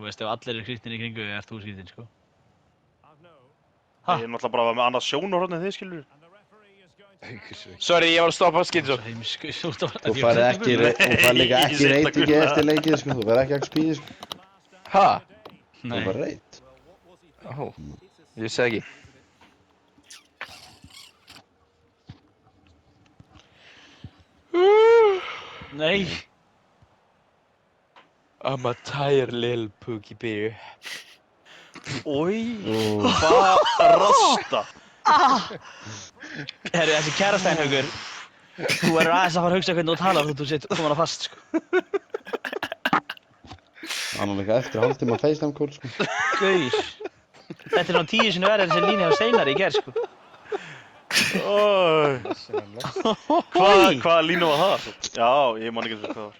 Þú veist, ef allir eru skrýtnir í kringu þig, ert þú skrýtinn, sko. Ég er náttúrulega bara með annað sjónarhorn en þið, skilur. Sorry, ég var að stoppa Skinzo. Svo heimsku, Þú færð ekki, þú færð líka ekki reytingi eftir leikið, sko. Þú færð ekki XP, sko. Ha? Þú færð reyt. Ó, ég vissi ekki. Nei. I'm a tired little pookie bear. Ói, hvað rasta? Herru, þessi kærastæðinhaukur. Þú verður aðeins að fara að hugsa hvernig þú talar þú sitt komin á fast, sko. Hann var líka eftir hálftíma FaceTime call, sko. Gaur. Þetta er svona 10 sinni verið þessi línu hjá Steinari í gerð, sko. Ói. Hvaða línu var það? Já, ég man ekki eins og hvað það var.